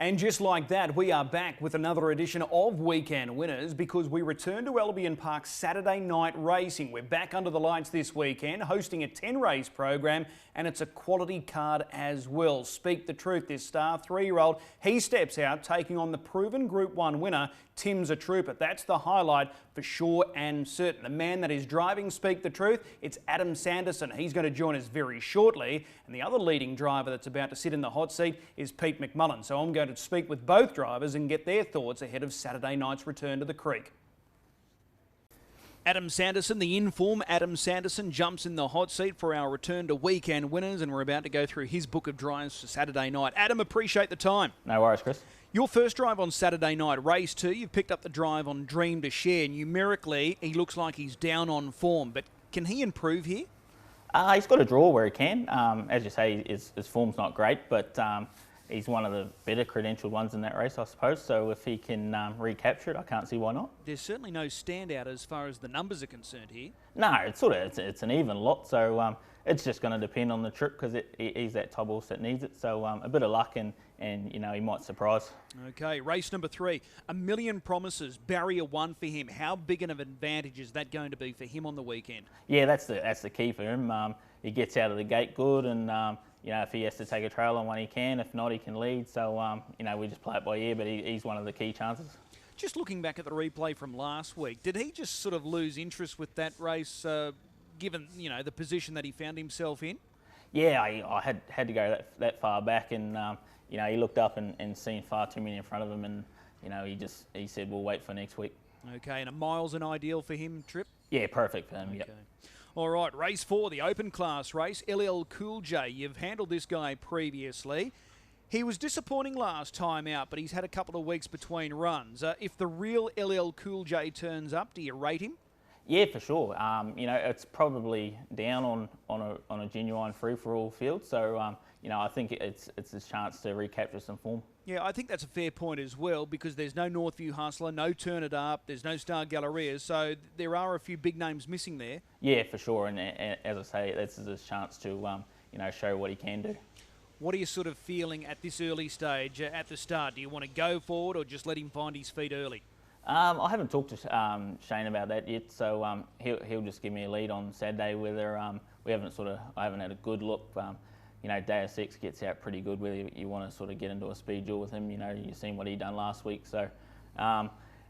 And just like that, we are back with another edition of Weekend Winners because we return to Albion Park Saturday night racing. We're back under the lights this weekend, hosting a 10-race program, and it's a quality card as well. Speak the Truth, this star 3-year-old, he steps out taking on the proven Group 1 winner, Tim's a Trooper. That's the highlight for sure and certain. The man that is driving Speak the Truth, it's Adam Sanderson. He's going to join us very shortly. And the other leading driver that's about to sit in the hot seat is Pete Mcmullen. So I'm going to speak with both drivers and get their thoughts ahead of Saturday night's return to the creek. Adam Sanderson, the in-form Adam Sanderson, jumps in the hot seat for our return to Weekend Winners, and we're about to go through his book of drives for Saturday night. Adam, appreciate the time. No worries, Chris. Your first drive on Saturday night, race 2, you've picked up the drive on Dream to Share. Numerically, he looks like he's down on form, but can he improve here? He's got a draw where he can. As you say, his form's not great, but he's one of the better credentialed ones in that race, I suppose. So if he can recapture it, I can't see why not. There's certainly no standout as far as the numbers are concerned here. No, it's an even lot. So it's just going to depend on the trip because he's that top horse that needs it. So a bit of luck and you know, he might surprise. Okay, race number 3, A Million Promises, barrier 1 for him. How big an advantage is that going to be for him on the weekend? Yeah, that's the key for him. He gets out of the gate good, and you know, if he has to take a trail on one, he can. If not, he can lead. So you know, we just play it by ear, but he's one of the key chances. Just looking back at the replay from last week, did he just sort of lose interest with that race, given, you know, the position that he found himself in? Yeah, I had to go that far back, and you know, he looked up and seen far too many in front of him, and you know, he said, we'll wait for next week. Okay, and a mile's an ideal for him trip? Yeah, perfect for him. Okay. Yep. All right, race 4, the open class race. LL Cool J, you've handled this guy previously. He was disappointing last time out, but he's had a couple of weeks between runs. If the real LL Cool J turns up, do you rate him? Yeah, for sure. You know, it's probably down on a genuine free-for-all field, so you know, I think it's his chance to recapture some form. Yeah, I think that's a fair point as well, because there's no Northview Hustler, no Turn It Up, there's no Star Galleria, so there are a few big names missing there. Yeah, for sure, and as I say, this is his chance to you know, show what he can do. What are you sort of feeling at this early stage, at the start? Do you want to go forward or just let him find his feet early? I haven't talked to Shane about that yet, so he'll just give me a lead on Saturday. Whether I haven't had a good look. You know, day of 6 gets out pretty good. Whether you want to sort of get into a speed duel with him, you know, you've seen what he done last week, so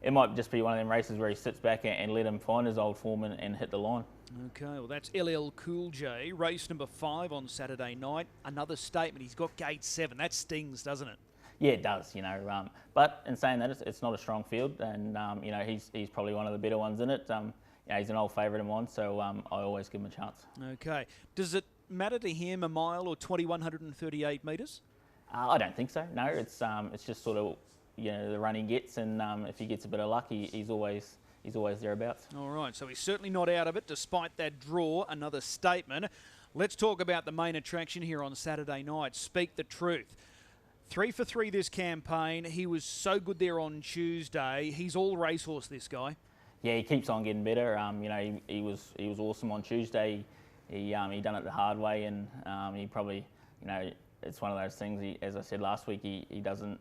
it might just be one of them races where he sits back and let him find his old form and hit the line. Okay, well that's LL Cool J, race number 5 on Saturday night. Another statement. He's got gate 7. That stings, doesn't it? Yeah, it does, you know. But in saying that, it's not a strong field, and you know, he's probably one of the better ones in it. You know, he's an old favourite of mine, so I always give him a chance. Okay. Does it matter to him a mile or 2,138 metres? I don't think so. No, it's just sort of, you know, the run he gets, and if he gets a bit of luck, he's always thereabouts. All right, so he's certainly not out of it, despite that draw. Another statement. Let's talk about the main attraction here on Saturday night. Speak the Truth. 3 for 3 this campaign. He was so good there on Tuesday. He's all racehorse, this guy. Yeah, he keeps on getting better. You know, he was awesome on Tuesday. He done it the hard way, and he probably, you know, it's one of those things. As I said last week, he doesn't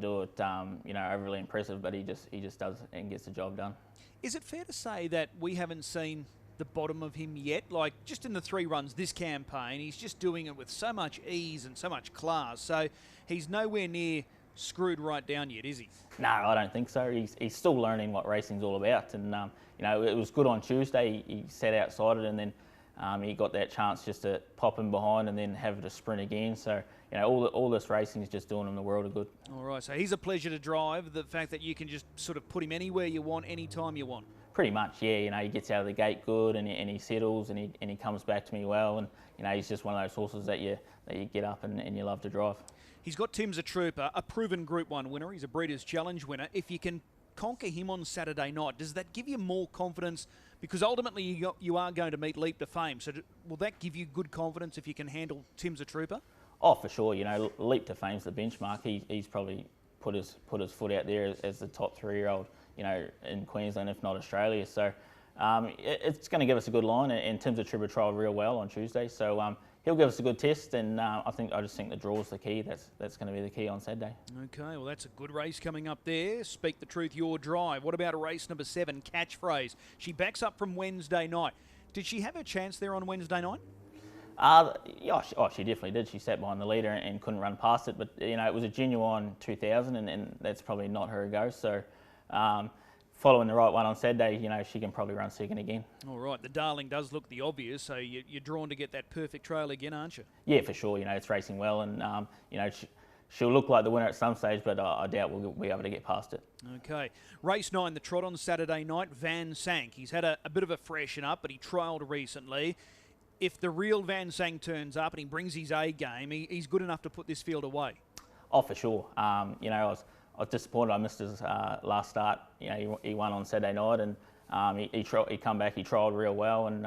do it, you know, overly impressive, but he just does and gets the job done. Is it fair to say that we haven't seen the bottom of him yet? Like, just in the 3 runs this campaign, he's just doing it with so much ease and so much class. So he's nowhere near screwed right down yet, is he? No, I don't think so. He's still learning what racing's all about, and you know, it was good on Tuesday. He sat outside it, and then he got that chance just to pop him behind and then have to sprint again. So you know, all this racing is just doing him the world of good. All right, so he's a pleasure to drive. The fact that you can just sort of put him anywhere you want, anytime you want. Pretty much, yeah. You know, he gets out of the gate good, and he settles, and he comes back to me well, and you know, he's just one of those horses that you get up and you love to drive. He's got Tim's a Trooper, a proven Group 1 winner. He's a Breeders' Challenge winner. If you can conquer him on Saturday night, does that give you more confidence? Because ultimately you are going to meet Leap to Fame. So will that give you good confidence if you can handle Tim's a Trooper? Oh, for sure. You know, Leap to Fame's the benchmark. He's probably put his foot out there as the top 3-year-old, you know, in Queensland, if not Australia. So it's going to give us a good line. And Tim's a Trooper trialled real well on Tuesday. So he'll give us a good test, and I just think the draw's the key. That's going to be the key on Saturday. Okay, well that's a good race coming up there. Speak the Truth, Your Drive. What about race number 7, Catchphrase? She backs up from Wednesday night. Did she have her chance there on Wednesday night? Yeah, she definitely did. She sat behind the leader and couldn't run past it, but it was a genuine 2000, and that's probably not her go. So, following the right one on Saturday, she can probably run second again. All right, the Darling does look the obvious, so you're drawn to get that perfect trail again, aren't you? Yeah, for sure. It's racing well, and she'll look like the winner at some stage, but I doubt we'll be able to get past it. Okay. Race 9, the trot on Saturday night, Van Sank. He's had a bit of a freshen up, but he trialled recently. If the real Van Sank turns up and he brings his A game, he's good enough to put this field away. Oh, for sure. I was disappointed I missed his last start. He won on Saturday night, and he come back, he trialled real well, and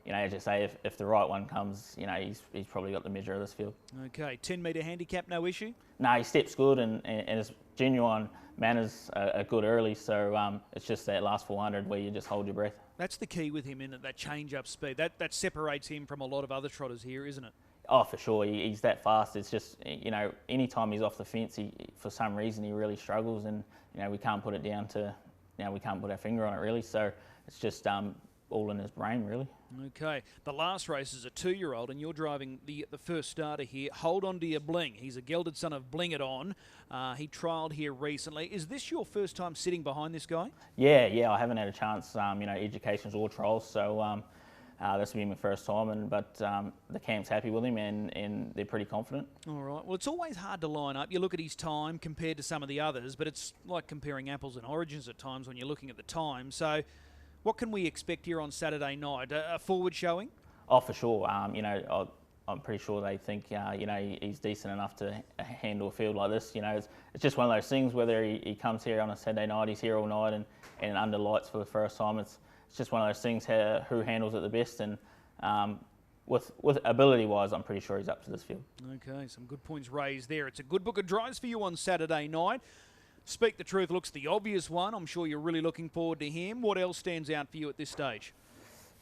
as you say, if the right one comes, he's probably got the measure of this field. Okay, 10-metre handicap, no issue? No, his step's good, and his genuine manners are good early, so it's just that last 400 where you just hold your breath. That's the key with him, isn't it? That change-up speed. That separates him from a lot of other trotters here, isn't it? Oh, for sure. He's that fast. It's just, any time he's off the fence, for some reason he really struggles, and, we can't put it down to, we can't put our finger on it really. So it's just all in his brain, really. Okay. The last race is a 2-year-old, and you're driving the first starter here. Hold On to Your Bling. He's a gelded son of Bling It On. He trialled here recently. Is this your first time sitting behind this guy? Yeah. I haven't had a chance, educations or trials, so this will be my first time, but the camp's happy with him, and they're pretty confident. All right. Well, it's always hard to line up. You look at his time compared to some of the others, but it's like comparing apples and oranges at times when you're looking at the time. So what can we expect here on Saturday night? A forward showing? Oh, for sure. I'm pretty sure they think, he's decent enough to handle a field like this. It's just one of those things, whether he comes here on a Saturday night, he's here all night, and under lights for the first time. It's just one of those things, who handles it the best, and with ability-wise, I'm pretty sure he's up to this field. Okay, some good points raised there. It's a good book of drives for you on Saturday night. Speak the Truth looks the obvious one. I'm sure you're really looking forward to him. What else stands out for you at this stage?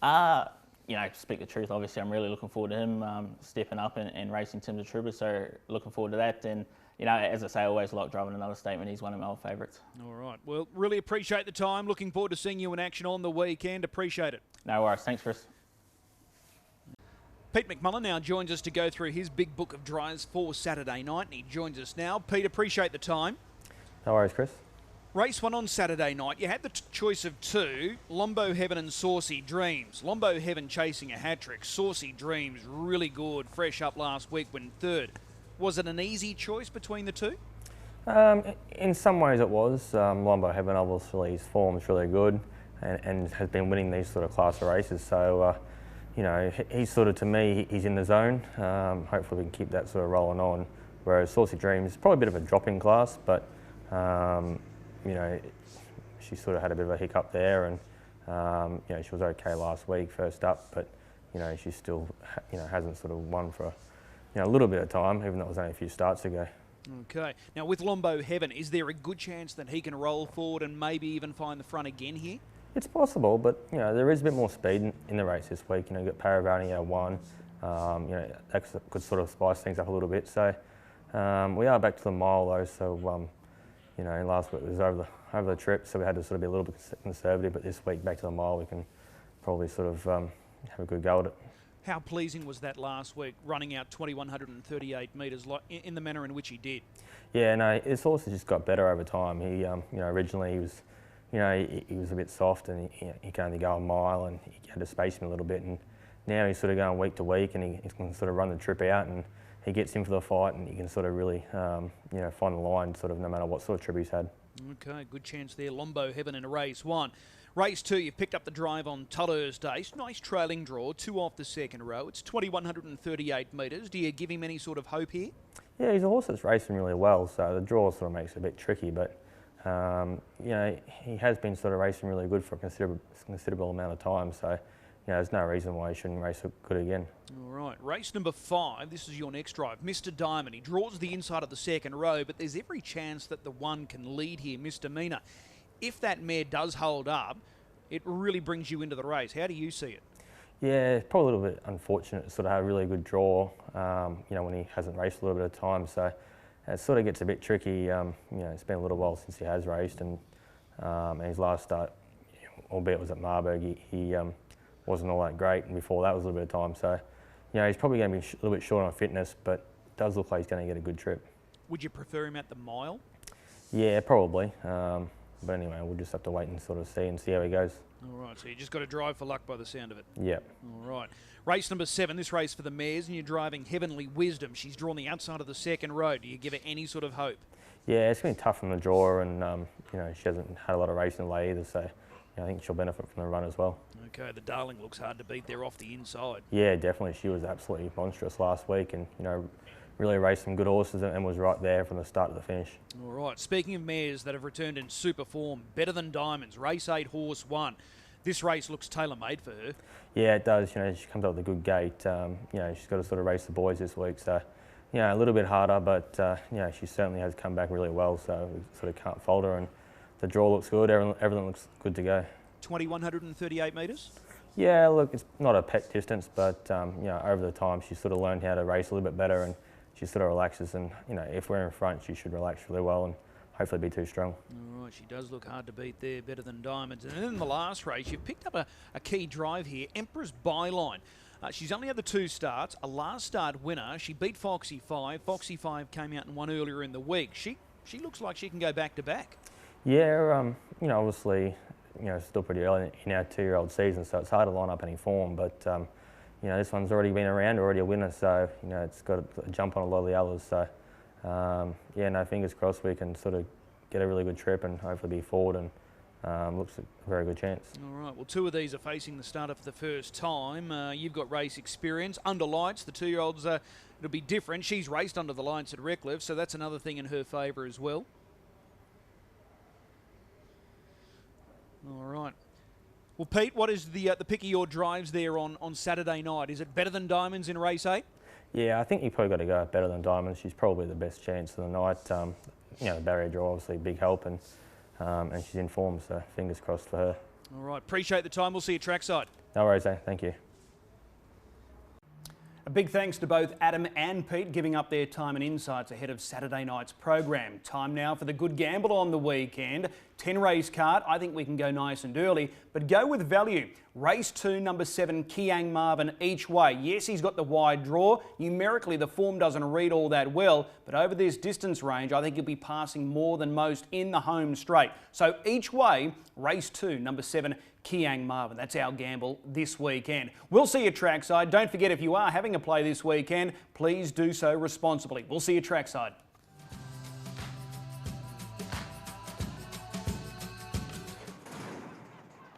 Speak the Truth, obviously I'm really looking forward to him stepping up and racing Tim's a Trooper, so looking forward to that. And, as I say, I always like driving Another Statement. He's one of my old favourites. All right. Well, really appreciate the time. Looking forward to seeing you in action on the weekend. Appreciate it. No worries. Thanks, Chris. Pete Mcmullen now joins us to go through his big book of drives for Saturday night, and he joins us now. Pete, appreciate the time. No worries, Chris. Race 1 on Saturday night. You had the choice of 2, Lombo Heaven and Saucy Dreams. Lombo Heaven chasing a hat-trick. Saucy Dreams really good, fresh up last week when 3rd. Was it an easy choice between the 2? In some ways it was. Lombo Heaven, obviously, his form's really good and has been winning these sort of class of races. So, he's sort of, to me, he's in the zone. Hopefully we can keep that sort of rolling on. Whereas Saucy Dreams is probably a bit of a drop-in class, but she sort of had a bit of a hiccup there, and she was okay last week, first up, but she still hasn't sort of won for a little bit of time, even though it was only a few starts ago. Okay. Now with Lombo Heaven, is there a good chance that he can roll forward and maybe even find the front again here? It's possible, but there is a bit more speed in the race this week. You've got Paravani at 1. That could sort of spice things up a little bit. So we are back to the mile though, so last week was over the trip, so we had to sort of be a little bit conservative, but this week back to the mile we can probably sort of have a good go at it. How pleasing was that last week, running out 2,138 metres in the manner in which he did? Yeah, no, his horse has just got better over time. He, originally he was, he was a bit soft, and he could only go a mile, and he had to space him a little bit, and now he's sort of going week to week, and he can sort of run the trip out, and he gets in for the fight, and he can sort of really, find the line, sort of no matter what sort of trip he's had. Okay, good chance there. Lombo Heaven in race 1. Race 2, you've picked up the drive on Thursday. Nice trailing draw, 2 off the second row. It's 2,138 metres. Do you give him any sort of hope here? Yeah, he's a horse that's racing really well, so the draw sort of makes it a bit tricky, but he has been sort of racing really good for a considerable amount of time, so there's no reason why he shouldn't race good again. All right, race number 5, this is your next drive. Mr. Diamond, he draws the inside of the second row, but there's every chance that the 1 can lead here, Misdemeanor. If that mare does hold up, it really brings you into the race. How do you see it? Yeah, it's probably a little bit unfortunate to sort of have a really good draw, when he hasn't raced a little bit of time. So it sort of gets a bit tricky. It's been a little while since he has raced, and his last start, albeit it was at Marburg, he wasn't all that great, and before that was a little bit of time. So, he's probably going to be a little bit short on fitness, but it does look like he's going to get a good trip. Would you prefer him at the mile? Yeah, probably. But anyway, we'll just have to wait and sort of see how he goes. All right, so you just got to drive for luck by the sound of it. Yeah. All right. Race number 7, this race for the mares, and you're driving Heavenly Wisdom. She's drawn the outside of the second row. Do you give her any sort of hope? Yeah, it's been tough from the draw, and she hasn't had a lot of racing late either, so I think she'll benefit from the run as well. Okay, the Darling looks hard to beat there off the inside. Yeah, definitely. She was absolutely monstrous last week, and really raced some good horses and was right there from the start to the finish. All right. Speaking of mares that have returned in super form, Better Than Diamonds, race 8, horse 1. This race looks tailor-made for her. Yeah, it does. She comes up with a good gait. She's got to sort of race the boys this week, so a little bit harder, but she certainly has come back really well. So we sort of can't fault her, and the draw looks good. Everything looks good to go. 2,138 metres. Yeah, look, it's not a pet distance, but over the time she's sort of learned how to race a little bit better, and she sort of relaxes. And if we're in front, she should relax really well and hopefully be too strong. All right, she does look hard to beat there, Better Than Diamonds. And then in the last race, you've picked up a key drive here, Emperor's Byline. She's only had the 2 starts, a last start winner. She beat Foxy 5. Foxy 5 came out and won earlier in the week. She looks like she can go back to back. Yeah, obviously, still pretty early in our 2-year-old season, so it's hard to line up any form. But this one's already been around, already a winner, so it's got a jump on a lot of the others. So fingers crossed we can sort of get a really good trip and hopefully be forward, and looks a very good chance. All right, well, 2 of these are facing the starter for the first time. You've got race experience. Under lights, the 2-year-olds, it'll be different. She's raced under the lights at Redcliffe, so that's another thing in her favour as well. All right. Well, Pete, what is the pick of your drives there on Saturday night? Is it Better Than Diamonds in race 8? Yeah, I think you probably got to go Better Than Diamonds. She's probably the best chance of the night. The barrier draw, obviously, a big help, and she's in form, so fingers crossed for her. All right, appreciate the time. We'll see you trackside. No worries, thank you. A big thanks to both Adam and Pete giving up their time and insights ahead of Saturday night's program. Time now for the good gamble on the weekend. 10 race card. I think we can go nice and early, but go with value. Race 2, number 7, Kiang Marvin each way. Yes, he's got the wide draw. Numerically, the form doesn't read all that well, but over this distance range, I think he'll be passing more than most in the home straight. So each way, race 2, number 7, Kiang Marvin. That's our gamble this weekend. We'll see you trackside. Don't forget, if you are having a play this weekend, please do so responsibly. We'll see you trackside.